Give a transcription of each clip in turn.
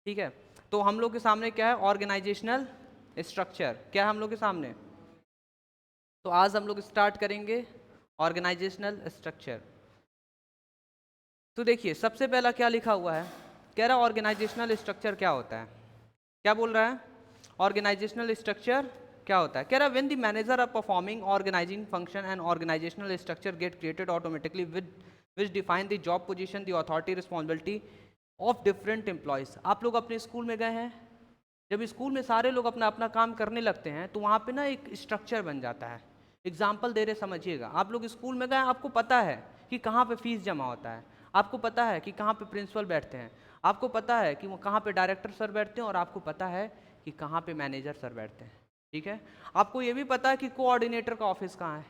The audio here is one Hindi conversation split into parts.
ठीक है। तो हम लोग के सामने क्या है, ऑर्गेनाइजेशनल स्ट्रक्चर क्या है हम लोग के सामने। तो आज हम लोग स्टार्ट करेंगे ऑर्गेनाइजेशनल स्ट्रक्चर। तो देखिए सबसे पहला क्या लिखा हुआ है, कह रहा ऑर्गेनाइजेशनल स्ट्रक्चर क्या होता है, क्या बोल रहा है, ऑर्गेनाइजेशनल स्ट्रक्चर क्या होता है। कह रहा when the manager are performing organising function and organisational structure get created automatically with which define the job position the authority responsibility of different employees. आप लोग अपने स्कूल में गए हैं, जब स्कूल में सारे लोग अपना अपना काम करने लगते हैं तो वहाँ पे ना एक स्ट्रक्चर बन जाता है। एग्जाम्पल दे रहे समझिएगा, आप लोग स्कूल में गए, आपको पता है कि कहाँ पे फीस जमा होता है, आपको पता है कि कहाँ पे प्रिंसिपल बैठते हैं, आपको पता है कि वो कहाँ पे डायरेक्टर सर बैठते हैं, और आपको पता है कि कहाँ पे मैनेजर सर बैठते हैं। ठीक है, आपको ये भी पता है कि कोऑर्डिनेटर का ऑफिस कहाँ है।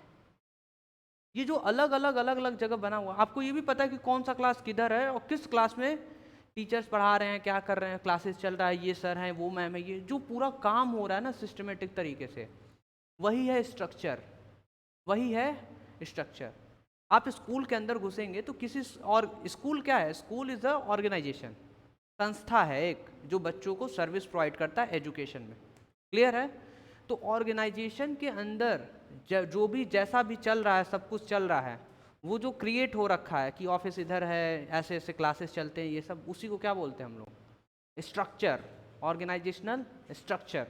ये जो अलग अलग जगह बना हुआ, आपको ये भी पता है कि कौन सा क्लास किधर है और किस क्लास में टीचर्स पढ़ा रहे हैं, क्या कर रहे हैं, क्लासेस चल रहा है, ये सर हैं, वो मैम है, ये जो पूरा काम हो रहा है ना सिस्टमेटिक तरीके से, वही है स्ट्रक्चर, वही है स्ट्रक्चर। आप स्कूल के अंदर घुसेंगे तो किसी और स्कूल क्या है, स्कूल इज अ ऑर्गेनाइजेशन, संस्था है एक जो बच्चों को सर्विस प्रोवाइड करता है एजुकेशन में। क्लियर है। तो ऑर्गेनाइजेशन के अंदर जो भी जैसा भी चल रहा है, सब कुछ चल रहा है, वो जो क्रिएट हो रखा है कि ऑफिस इधर है, ऐसे ऐसे क्लासेस चलते हैं, ये सब उसी को क्या बोलते हैं हम लोग, स्ट्रक्चर, ऑर्गेनाइजेशनल स्ट्रक्चर।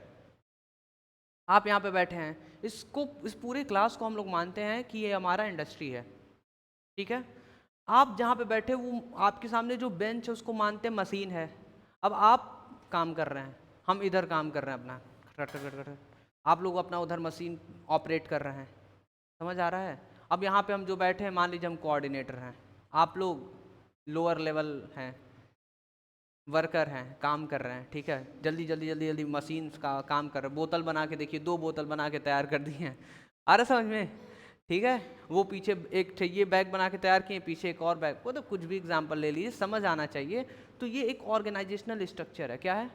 आप यहाँ पे बैठे हैं, इसको इस पूरे क्लास को हम लोग मानते हैं कि ये हमारा इंडस्ट्री है। ठीक है, आप जहाँ पे बैठे वो आपके सामने जो बेंच है उसको मानते हैं मशीन है। अब आप काम कर रहे हैं, हम इधर काम कर रहे हैं अपना खट खट खट खट, आप लोग अपना उधर मशीन ऑपरेट कर रहे हैं। समझ आ रहा है। अब यहाँ पे हम जो बैठे हैं, मान लीजिए हम कोऑर्डिनेटर हैं, आप लोग लोअर लेवल हैं, वर्कर हैं, काम कर रहे हैं। ठीक है, जल्दी जल्दी जल्दी जल्दी मशीन का काम कर रहे हैं, बोतल बना के देखिए, 2 बोतल बना के तैयार कर दी हैं। आ रहा समझ में। ठीक है, वो पीछे एक ये बैग बना के तैयार किए, पीछे एक और बैग, वो तो कुछ भी एग्जांपल ले लीजिए, समझ आना चाहिए। तो ये एक ऑर्गेनाइजेशनल स्ट्रक्चर है, क्या है।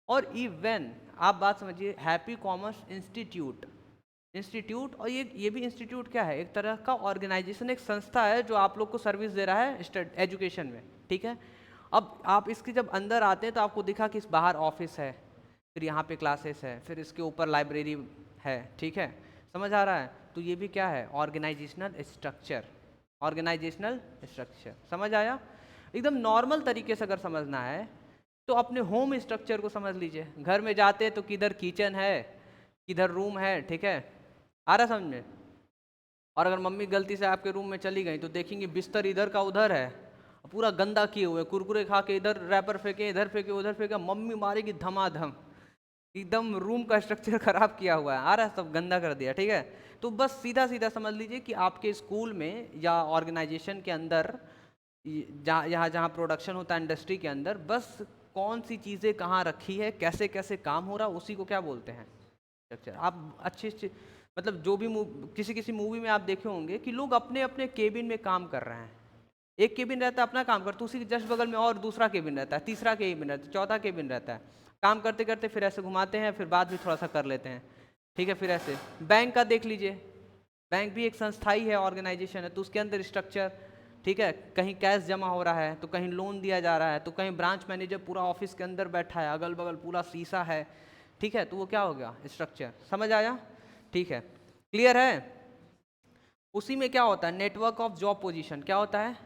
और इवन आप बात समझिए, हैप्पी कॉमर्स इंस्टीट्यूट, इंस्टीट्यूट, और ये भी इंस्टीट्यूट क्या है, एक तरह का ऑर्गेनाइजेशन, एक संस्था है जो आप लोग को सर्विस दे रहा है एजुकेशन में। ठीक है, अब आप इसके जब अंदर आते हैं तो आपको दिखा कि इस बाहर ऑफिस है, फिर यहाँ पे क्लासेस है, फिर इसके ऊपर लाइब्रेरी है। ठीक है, समझ आ रहा है। तो ये भी क्या है, ऑर्गेनाइजेशनल स्ट्रक्चर, ऑर्गेनाइजेशनल स्ट्रक्चर। समझ आया। एकदम नॉर्मल तरीके से अगर समझना है तो अपने होम स्ट्रक्चर को समझ लीजिए। घर में जाते हैं तो किधर किचन है, किधर रूम है। ठीक है, आ रहा समझ में। और अगर मम्मी गलती से आपके रूम में चली गई तो देखेंगे बिस्तर इधर का उधर है, पूरा गंदा किए हुए, कुरकुरे खा के इधर रैपर फेंके, इधर फेंके, उधर फेंके, मम्मी मारेगी धमाधम, एकदम रूम का स्ट्रक्चर खराब किया हुआ है, आ रहा है, सब गंदा कर दिया। ठीक है, तो बस सीधा सीधा समझ लीजिए कि आपके स्कूल में या ऑर्गेनाइजेशन के अंदर, जहाँ यहाँ जहाँ प्रोडक्शन होता है इंडस्ट्री के अंदर, बस कौन सी चीज़ें कहाँ रखी है, कैसे कैसे काम हो रहा है, उसी को क्या बोलते हैं, स्ट्रक्चर। आप अच्छे अच्छे मतलब जो भी किसी किसी मूवी में आप देखे होंगे कि लोग अपने अपने केबिन में काम कर रहे हैं, एक केबिन रहता है अपना काम करते, उसी के जस्ट बगल में और दूसरा केबिन रहता है, तीसरा केबिन रहता है, चौथा केबिन रहता है, काम करते करते फिर ऐसे घुमाते हैं, फिर बाद में थोड़ा सा कर लेते हैं। ठीक है, फिर ऐसे बैंक का देख लीजिए, बैंक भी एक संस्था ही है, ऑर्गेनाइजेशन है, तो उसके अंदर स्ट्रक्चर। ठीक है, कहीं कैश जमा हो रहा है तो कहीं लोन दिया जा रहा है, तो कहीं ब्रांच मैनेजर पूरा ऑफिस के अंदर बैठा है, अगल बगल पूरा शीशा है। ठीक है, तो वो क्या हो गया, स्ट्रक्चर। समझ आया। ठीक है, क्लियर है। उसी में क्या होता है, नेटवर्क ऑफ जॉब पोजीशन, क्या होता है,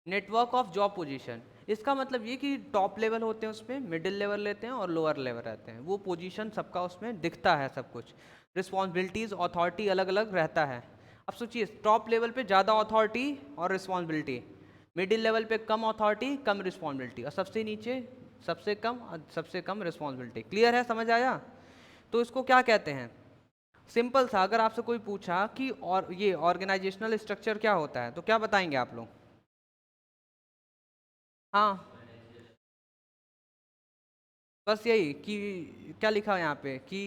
नेटवर्क ऑफ जॉब पोजीशन। इसका मतलब ये कि टॉप लेवल होते हैं, उसमें मिडिल लेवल लेते हैं और लोअर लेवल रहते हैं, वो पोजीशन सबका उसमें दिखता है सब कुछ। रिस्पॉन्सिबिलिटीज अथॉरिटी अलग अलग रहता है। अब सोचिए, टॉप लेवल पे ज़्यादा अथॉरिटी और रिस्पॉन्सिबिलिटी, मिडिल लेवल पे कम अथॉरिटी कम रिस्पॉन्सिबिलिटी, और सबसे नीचे सबसे कम और सबसे कम रिस्पॉन्सिबिलिटी। क्लियर है, समझ आया। तो इसको क्या कहते हैं, सिंपल सा, अगर आपसे कोई पूछा कि और ये ऑर्गेनाइजेशनल स्ट्रक्चर क्या होता है तो क्या बताएंगे आप लोग। हाँ, बस यही कि क्या लिखा है यहाँ पे कि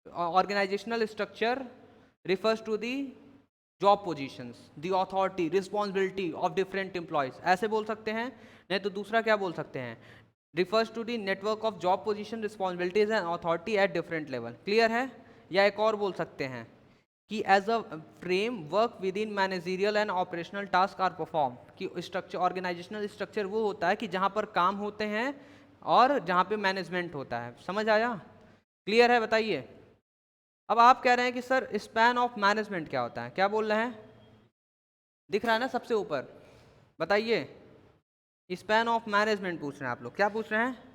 organisational structure refers to the job positions, the authority responsibility of different employees, ऐसे बोल सकते हैं। नहीं तो दूसरा क्या बोल सकते हैं, refers to the network of job position responsibilities and authority at different level. Clear है। या एक और बोल सकते हैं कि as a framework within managerial and operational task are perform, कि स्ट्रक्चर, ऑर्गेनाइजेशनल स्ट्रक्चर वो होता है कि जहाँ पर काम होते हैं और जहाँ पे मैनेजमेंट होता है। समझ आया? क्लियर है? बताइए। अब आप कह रहे हैं कि सर स्पैन ऑफ मैनेजमेंट क्या होता है? क्या बोल रहे हैं? दिख रहा है ना सबसे ऊपर? बताइए। स्पैन ऑफ मैनेजमेंट पूछ रहे हैं आप लोग। क्या पूछ रहे हैं?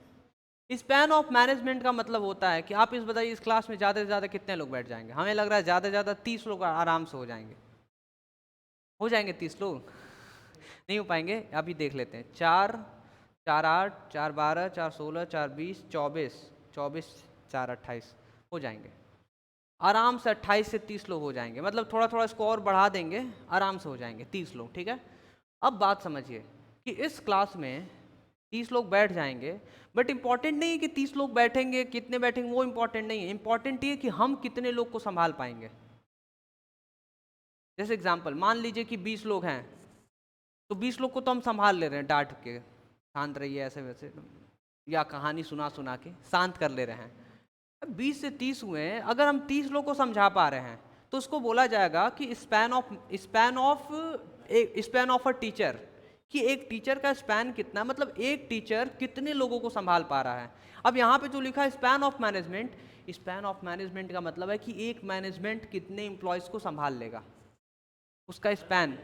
स्पैन ऑफ मैनेजमेंट का मतलब होता है कि आप इस बताइए, इस क्लास में ज़्यादा से ज़्यादा कितने लोग बैठ जाएंगे? हमें लग रहा है ज़्यादा से ज़्यादा 30 लोग आराम से हो जाएंगे। हो जाएंगे 30 लोग? नहीं हो पाएंगे। अभी देख लेते हैं। 4 4 8 4 12 4 16 4 20 24 24 4 28 हो जाएंगे आराम से। 28 से 30 लोग हो जाएंगे, मतलब थोड़ा थोड़ा इसको और बढ़ा देंगे, आराम से हो जाएंगे 30 लोग। ठीक है? अब बात समझिए कि इस क्लास में 30 लोग बैठ जाएंगे, बट इंपॉर्टेंट नहीं है कि 30 लोग बैठेंगे, कितने बैठेंगे वो इंपॉर्टेंट नहीं है। इंपॉर्टेंट ये है कि हम कितने लोग को संभाल पाएंगे। जैसे एग्जाम्पल मान लीजिए कि 20 लोग हैं, तो 20 लोग को तो हम संभाल ले रहे हैं डांट के, शांत रहिए ऐसे वैसे, या कहानी सुना सुना के शांत कर ले रहे हैं। अब 20 से 30 हुए हैं, अगर हम 30 लोग को समझा पा रहे हैं तो उसको बोला जाएगा कि स्पैन ऑफ अ टीचर, कि एक टीचर का स्पैन कितना, मतलब एक टीचर कितने लोगों को संभाल पा रहा है। अब यहाँ पे जो लिखा है span of management, span of management का मतलब है कि एक मैनेजमेंट कितने एम्प्लॉयज़ को संभाल लेगा, उसका स्पैन।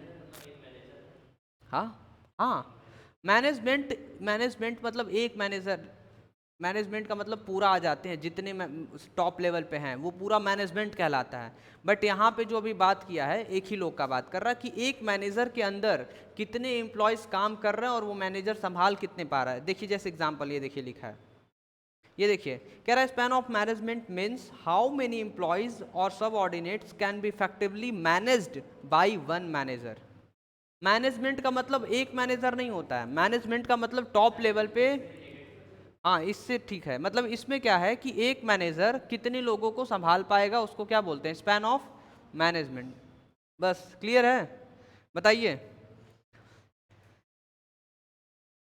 हाँ हाँ, मैनेजमेंट मैनेजमेंट मतलब एक मैनेजर, मैनेजमेंट का मतलब पूरा आ जाते हैं जितने टॉप लेवल पे हैं वो पूरा मैनेजमेंट कहलाता है। बट यहाँ पे जो अभी बात किया है एक ही लोग का बात कर रहा है कि एक मैनेजर के अंदर कितने एम्प्लॉयज़ काम कर रहे हैं और वो मैनेजर संभाल कितने पा रहा है। देखिए जैसे एग्जांपल ये देखिए लिखा है, ये देखिए कह रहा है span of management means how many employees और सब ordinates can be effectively managed by one manager. Management का मतलब एक मैनेजर नहीं होता है, मैनेजमेंट का मतलब टॉप लेवल पे। हाँ इससे ठीक है, मतलब इसमें क्या है कि एक मैनेजर कितने लोगों को संभाल पाएगा उसको क्या बोलते हैं? Span of management. बस क्लियर है? बताइए।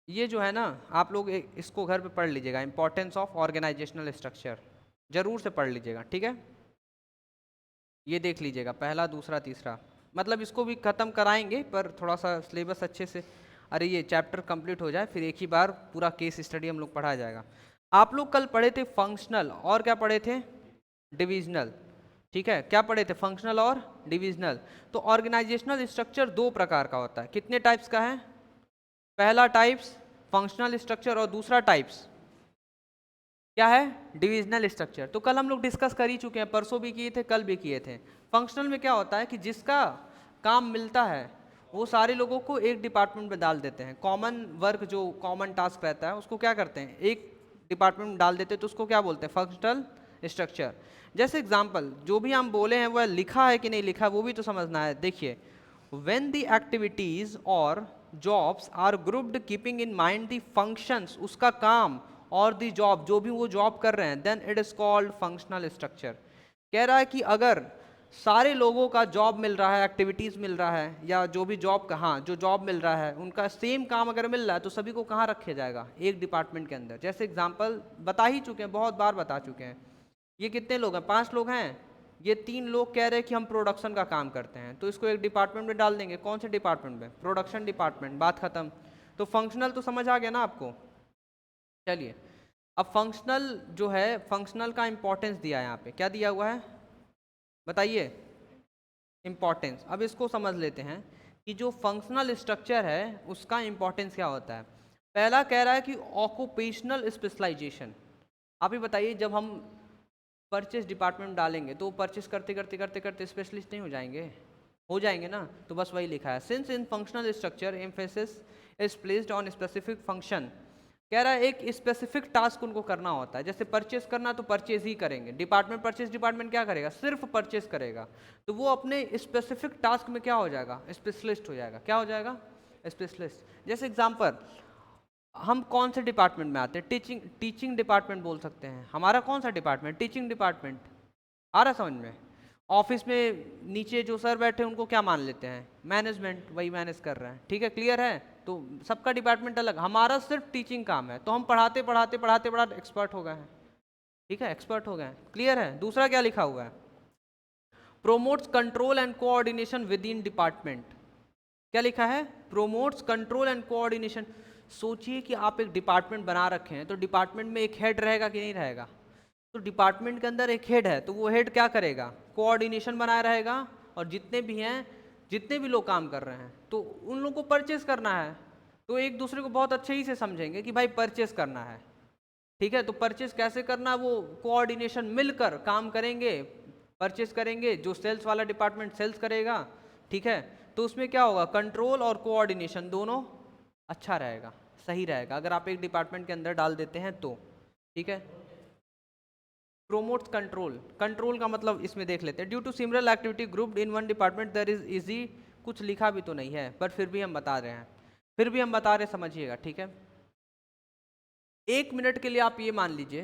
ये जो है ना आप लोग इसको घर पे पढ़ लीजिएगा, इंपॉर्टेंस ऑफ ऑर्गेनाइजेशनल स्ट्रक्चर जरूर से पढ़ लीजिएगा। ठीक है? ये देख लीजिएगा पहला दूसरा तीसरा, मतलब इसको भी ख़त्म कराएंगे पर थोड़ा सा सिलेबस अच्छे से, अरे ये चैप्टर कंप्लीट हो जाए फिर एक ही बार पूरा केस स्टडी हम लोग पढ़ा जाएगा। आप लोग कल पढ़े थे फंक्शनल और क्या पढ़े थे? डिविजनल। ठीक है, क्या पढ़े थे? फंक्शनल और डिविजनल। तो ऑर्गेनाइजेशनल स्ट्रक्चर दो प्रकार का होता है। कितने टाइप्स का है? पहला टाइप्स फंक्शनल स्ट्रक्चर और दूसरा टाइप्स क्या है? Divisional structure. तो कल हम लोग डिस्कस कर ही चुके हैं, परसों भी किए थे कल भी किए थे। फंक्शनल में क्या होता है कि जिसका काम मिलता है वो सारे लोगों को एक डिपार्टमेंट में डाल देते हैं। कॉमन वर्क जो कॉमन टास्क रहता है उसको क्या करते हैं? एक डिपार्टमेंट में डाल देते हैं, तो उसको क्या बोलते हैं? Functional structure. जैसे एग्जाम्पल जो भी हम बोले हैं वह लिखा है कि नहीं लिखा वो भी तो समझना है। देखिए when the activities or jobs are grouped keeping in mind the functions, उसका काम, और दी जॉब जो भी वो जॉब कर रहे हैं, then it is called functional structure. कह रहा है कि अगर सारे लोगों का जॉब मिल रहा है, एक्टिविटीज़ मिल रहा है, या जो भी जॉब का, हाँ जो जॉब मिल रहा है उनका सेम काम अगर मिल रहा है तो सभी को कहाँ रखा जाएगा? एक डिपार्टमेंट के अंदर। जैसे एग्जांपल बता ही चुके हैं, बहुत बार बता चुके हैं। ये कितने लोग हैं? 5 लोग हैं। ये 3 लोग कह रहे हैं कि हम प्रोडक्शन का काम करते हैं, तो इसको एक डिपार्टमेंट में डाल देंगे। कौन से डिपार्टमेंट में? Production department. बात खत्म। तो फंक्शनल तो समझ आ गया ना आपको? चलिए अब फंक्शनल जो है, फंक्शनल का इंपॉर्टेंस दिया है यहाँ पे। क्या दिया हुआ है बताइए? इंपॉर्टेंस। अब इसको समझ लेते हैं कि जो फंक्शनल स्ट्रक्चर है उसका इंपॉर्टेंस क्या होता है। पहला कह रहा है कि ऑक्यूपेशनल स्पेशलाइजेशन। आप ही बताइए, जब हम परचेस डिपार्टमेंट डालेंगे तो परचेस करते करते करते करते स्पेशलिस्ट नहीं हो जाएंगे? हो जाएंगे ना। तो बस वही लिखा है, since in functional structure emphasis is placed on specific function. कह रहा है एक स्पेसिफिक टास्क उनको करना होता है। जैसे परचेस करना तो परचेज ही करेंगे, डिपार्टमेंट परचेस डिपार्टमेंट क्या करेगा? सिर्फ परचेस करेगा। तो वो अपने स्पेसिफिक टास्क में क्या हो जाएगा? स्पेशलिस्ट हो जाएगा। क्या हो जाएगा? स्पेशलिस्ट। जैसे एग्जाम्पल हम कौन से डिपार्टमेंट में आते हैं? टीचिंग डिपार्टमेंट बोल सकते हैं। हमारा कौन सा डिपार्टमेंट? Teaching department. आ रहा समझ में? ऑफिस में नीचे जो सर बैठे हैं उनको क्या मान लेते हैं? मैनेजमेंट, वही मैनेज कर रहे हैं। ठीक है, क्लियर है? तो सबका डिपार्टमेंट अलग, हमारा सिर्फ टीचिंग काम है, तो हम पढ़ाते पढ़ाते पढ़ाते पढ़ाते एक्सपर्ट हो गए हैं। ठीक है, एक्सपर्ट हो गए हैं। क्लियर है? दूसरा क्या लिखा हुआ है? Promotes control and coordination with in department. क्या लिखा है? Promotes control and coordination. सोचिए कि आप एक डिपार्टमेंट बना रखे हैं, तो डिपार्टमेंट में एक हेड रहेगा कि नहीं रहेगा? तो डिपार्टमेंट के अंदर एक हेड है, तो वो हेड क्या करेगा? कोऑर्डिनेशन बनाए रहेगा, और जितने भी हैं, जितने भी लोग काम कर रहे हैं, तो उन लोगों को परचेस करना है, तो एक दूसरे को बहुत अच्छे ही से समझेंगे कि भाई परचेस करना है, ठीक है। तो परचेस कैसे करना है, वो कोऑर्डिनेशन मिलकर काम करेंगे, परचेस करेंगे। जो सेल्स वाला डिपार्टमेंट सेल्स करेगा, ठीक है, तो उसमें क्या होगा, कंट्रोल और कोऑर्डिनेशन दोनों अच्छा रहेगा, सही रहेगा, अगर आप एक डिपार्टमेंट के अंदर डाल देते हैं तो, ठीक है। प्रोमोट्स कंट्रोल, कंट्रोल का मतलब इसमें देख लेते हैं। Due to similar activity grouped in one department there is easy, कुछ लिखा भी तो नहीं है पर फिर भी हम बता रहे हैं, फिर भी हम बता रहे, समझिएगा, ठीक है। 1 मिनट के लिए आप ये मान लीजिए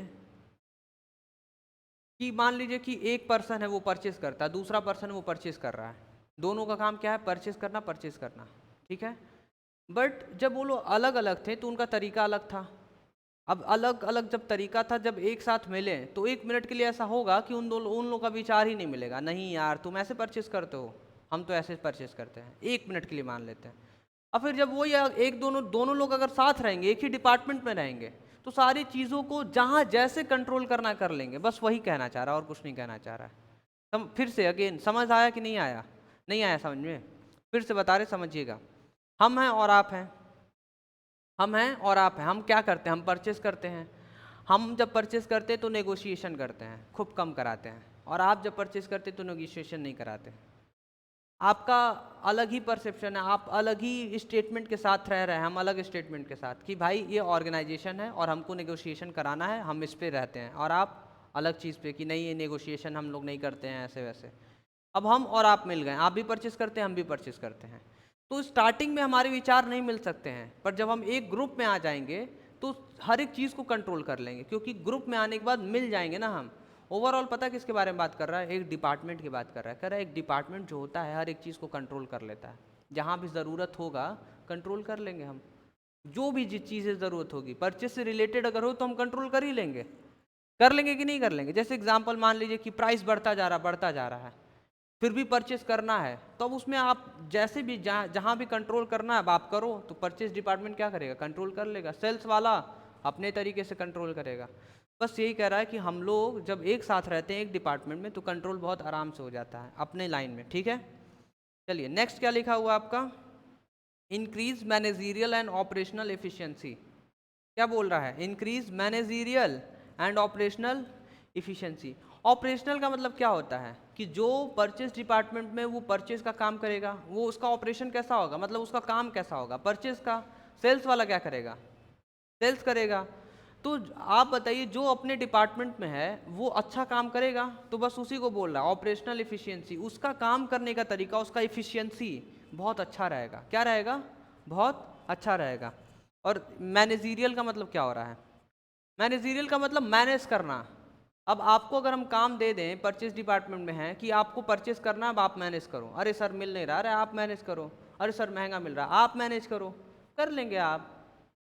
कि एक पर्सन है वो परचेस करता है, दूसरा पर्सन है वो परचेस कर रहा है, दोनों का काम क्या है, परचेस करना, ठीक है। बट जब वो लोग अलग अलग थे तो उनका तरीका अलग था। अब अलग अलग जब तरीका था, जब एक साथ मिले तो 1 मिनट के लिए ऐसा होगा कि उन लोगों का विचार ही नहीं मिलेगा, नहीं यार तुम ऐसे परचेस करते हो, हम तो ऐसे परचेस करते हैं, 1 मिनट के लिए मान लेते हैं। और फिर जब वो या एक दोनों दोनों लोग अगर साथ रहेंगे, एक ही डिपार्टमेंट में रहेंगे, तो सारी चीज़ों को जहाँ जैसे कंट्रोल करना कर लेंगे, बस वही कहना चाह रहा है और कुछ नहीं कहना चाह रहा है। फिर से अगेन समझ आया कि नहीं आया? नहीं आया समझ में? फिर से बता रहे, समझिएगा। हम हैं और आप हैं, हम हैं और आप हैं, हम क्या करते हैं, हम परचेस करते हैं। हम जब परचेस करते हैं तो नेगोशिएशन करते हैं, खूब कम कराते हैं, और आप जब परचेस करते हैं तो नेगोशिएशन नहीं कराते। आपका अलग ही परसेप्शन है, आप अलग ही स्टेटमेंट के साथ रह रहे हैं, हम अलग स्टेटमेंट के साथ कि भाई ये ऑर्गेनाइजेशन है और हमको नेगोशिएशन कराना है, हम इस पे रहते हैं, और आप अलग चीज़ पे कि नहीं ये नेगोशिएशन हम लोग नहीं करते हैं ऐसे वैसे। अब हम और आप मिल गए, आप भी परचेस करते हैं, हम भी परचेस करते हैं, तो स्टार्टिंग में हमारे विचार नहीं मिल सकते हैं, पर जब हम एक ग्रुप में आ जाएंगे तो हर एक चीज़ को कंट्रोल कर लेंगे, क्योंकि ग्रुप में आने के बाद मिल जाएंगे ना हम। ओवरऑल पता है किसके बारे में बात कर रहा है? एक डिपार्टमेंट की बात कर रहा है, कह रहा है एक डिपार्टमेंट जो होता है हर एक चीज़ को कंट्रोल कर लेता है, जहाँ भी ज़रूरत होगा कंट्रोल कर लेंगे हम, जो भी जिस चीज़ें ज़रूरत होगी, परचेस से रिलेटेड अगर हो तो हम कंट्रोल कर ही लेंगे, कर लेंगे कि नहीं कर लेंगे? जैसे एग्जाम्पल मान लीजिए कि प्राइस बढ़ता जा रहा है, फिर भी परचेस करना है, तो अब उसमें आप जैसे भी जहाँ भी कंट्रोल करना है अब आप करो, तो परचेस डिपार्टमेंट क्या करेगा, कंट्रोल कर लेगा, सेल्स वाला अपने तरीके से कंट्रोल करेगा। बस यही कह रहा है कि हम लोग जब एक साथ रहते हैं एक डिपार्टमेंट में तो कंट्रोल बहुत आराम से हो जाता है अपने लाइन में, ठीक है। चलिए नेक्स्ट क्या लिखा हुआ आपका, increase managerial and operational efficiency. क्या बोल रहा है, increase managerial and operational efficiency. Operational का मतलब क्या होता है कि जो परचेस डिपार्टमेंट में वो परचेस का काम करेगा, वो उसका ऑपरेशन कैसा होगा, मतलब उसका काम कैसा होगा परचेस का। सेल्स वाला क्या करेगा, सेल्स करेगा। तो आप बताइए जो अपने डिपार्टमेंट में है वो अच्छा काम करेगा, तो बस उसी को बोल रहा है ऑपरेशनल इफिशियंसी, उसका काम करने का तरीका, उसका इफिशियंसी बहुत अच्छा रहेगा। क्या रहेगा, बहुत अच्छा रहेगा। और मैनेजीरियल का मतलब क्या हो रहा है, मैनेजीरियल का मतलब मैनेज करना। अब आपको अगर हम काम दे दें, परचेस डिपार्टमेंट में है कि आपको परचेस करना, अब आप मैनेज करो, अरे सर मिल नहीं रहा, अरे आप मैनेज करो, अरे सर महंगा मिल रहा, आप मैनेज करो, कर लेंगे आप।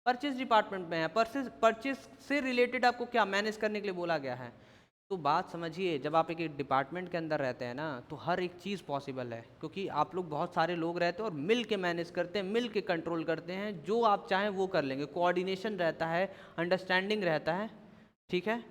परचेस डिपार्टमेंट में है, परचेस से रिलेटेड आपको क्या मैनेज करने के लिए बोला गया है। तो बात समझिए, जब आप एक डिपार्टमेंट के अंदर रहते हैं ना तो हर एक चीज़ पॉसिबल है, क्योंकि आप लोग बहुत सारे लोग रहते हैं और मिल के मैनेज करते हैं, मिल के कंट्रोल करते हैं, जो आप चाहें वो कर लेंगे, कोऑर्डिनेशन रहता है, अंडरस्टैंडिंग रहता है, ठीक है।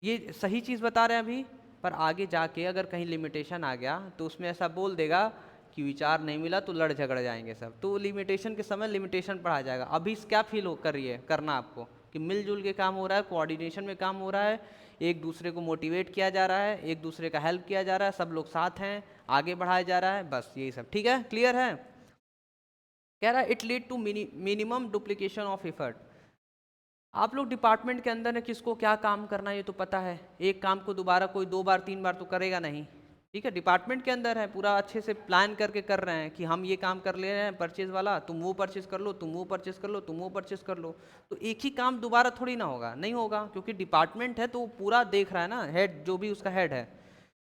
ये सही चीज़ बता रहे हैं अभी, पर आगे जाके अगर कहीं लिमिटेशन आ गया तो उसमें ऐसा बोल देगा कि विचार नहीं मिला तो लड़ झगड़ जाएंगे सब, तो लिमिटेशन के समय लिमिटेशन पढ़ा जाएगा। अभी क्या फील हो कर रही है करना आपको कि मिलजुल के काम हो रहा है, कोऑर्डिनेशन में काम हो रहा है, एक दूसरे को मोटिवेट किया जा रहा है, एक दूसरे का हेल्प किया जा रहा है, सब लोग साथ हैं, आगे बढ़ाया जा रहा है, बस यही सब, ठीक है, क्लियर है। कह रहा है it lead to minimum duplication of effort. आप लोग डिपार्टमेंट के अंदर है, किसको क्या काम करना है ये तो पता है, एक काम को दोबारा कोई 2 बार 3 बार तो करेगा नहीं, ठीक है। डिपार्टमेंट के अंदर है, पूरा अच्छे से प्लान करके कर रहे हैं कि हम ये काम कर ले रहे हैं, परचेज वाला तुम वो परचेज कर लो, तुम वो परचेज कर लो, तुम वो परचेज कर लो, तो एक ही काम दोबारा थोड़ी ना होगा, नहीं होगा, क्योंकि डिपार्टमेंट है तो वो पूरा देख रहा है ना, हेड जो भी उसका हेड है।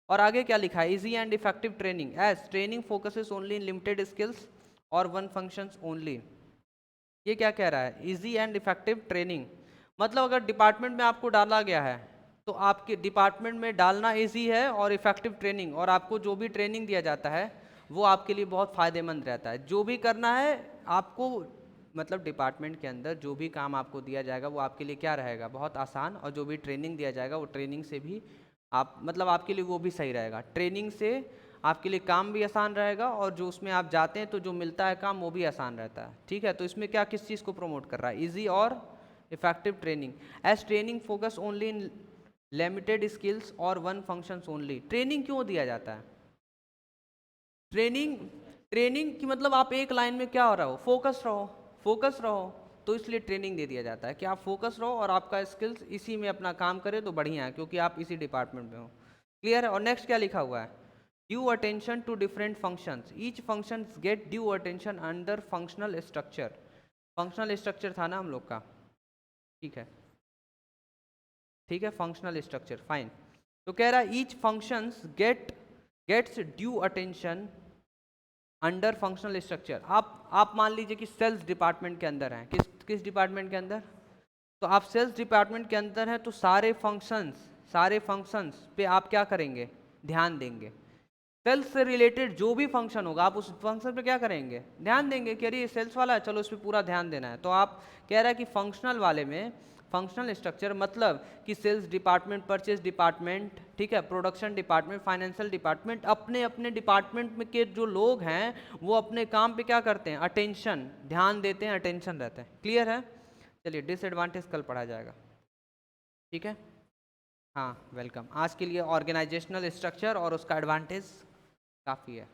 और आगे क्या लिखा है, easy and effective training, as training focuses only in limited skills और वन फंक्शंस ओनली। ये क्या कह रहा है, इजी एंड इफेक्टिव ट्रेनिंग, मतलब अगर डिपार्टमेंट में आपको डाला गया है तो आपके डिपार्टमेंट में डालना इजी है, और इफेक्टिव ट्रेनिंग, और आपको जो भी ट्रेनिंग दिया जाता है वो आपके लिए बहुत फ़ायदेमंद रहता है, जो भी करना है आपको मतलब डिपार्टमेंट के अंदर जो भी काम आपको दिया जाएगा वो आपके लिए क्या रहेगा, बहुत आसान, और जो भी ट्रेनिंग दिया जाएगा वो ट्रेनिंग से भी आप मतलब आपके लिए वो भी सही रहेगा। ट्रेनिंग से आपके लिए काम भी आसान रहेगा और जो उसमें आप जाते हैं तो जो मिलता है काम वो भी आसान रहता है। ठीक है, तो इसमें क्या किस चीज़ को प्रमोट कर रहा है, ईजी और effective training. As training focus only in limited skills और वन फंक्शंस ओनली। ट्रेनिंग क्यों दिया जाता है? ट्रेनिंग ट्रेनिंग की मतलब आप एक लाइन में क्या हो रहा हो, फोकस रहो, फोकस रहो, तो इसलिए ट्रेनिंग दे दिया जाता है कि आप फोकस रहो और आपका स्किल्स इसी में अपना काम करे तो बढ़िया है, क्योंकि आप इसी डिपार्टमेंट में हो। क्लियर है? और नेक्स्ट क्या लिखा हुआ है, due attention to different functions, each function get due attention under functional structure. Functional structure था ना हम लोग का, ठीक है, ठीक है, फंक्शनल स्ट्रक्चर, फाइन। तो कह रहा है each functions gets due attention under functional structure. आप मान लीजिए कि सेल्स डिपार्टमेंट के अंदर हैं, किस डिपार्टमेंट के अंदर, तो आप सेल्स डिपार्टमेंट के अंदर हैं, तो सारे फंक्शंस पे आप क्या करेंगे, ध्यान देंगे। सेल्स से रिलेटेड जो भी फंक्शन होगा आप उस फंक्शन पे क्या करेंगे, ध्यान देंगे कि अरे ये सेल्स वाला है, चलो इस पर पूरा ध्यान देना है। तो आप कह रहा है कि फंक्शनल वाले में फंक्शनल स्ट्रक्चर मतलब कि सेल्स डिपार्टमेंट, परचेज डिपार्टमेंट, ठीक है, प्रोडक्शन डिपार्टमेंट, फाइनेंशियल डिपार्टमेंट, अपने अपने डिपार्टमेंट में के जो लोग हैं वो अपने काम पे क्या करते हैं, अटेंशन, ध्यान देते हैं, अटेंशन रहते हैं। क्लियर है? चलिए डिसएडवांटेज कल पढ़ा जाएगा, ठीक है। हाँ वेलकम। आज के लिए ऑर्गेनाइजेशनल स्ट्रक्चर और उसका एडवांटेज काफ़ी है।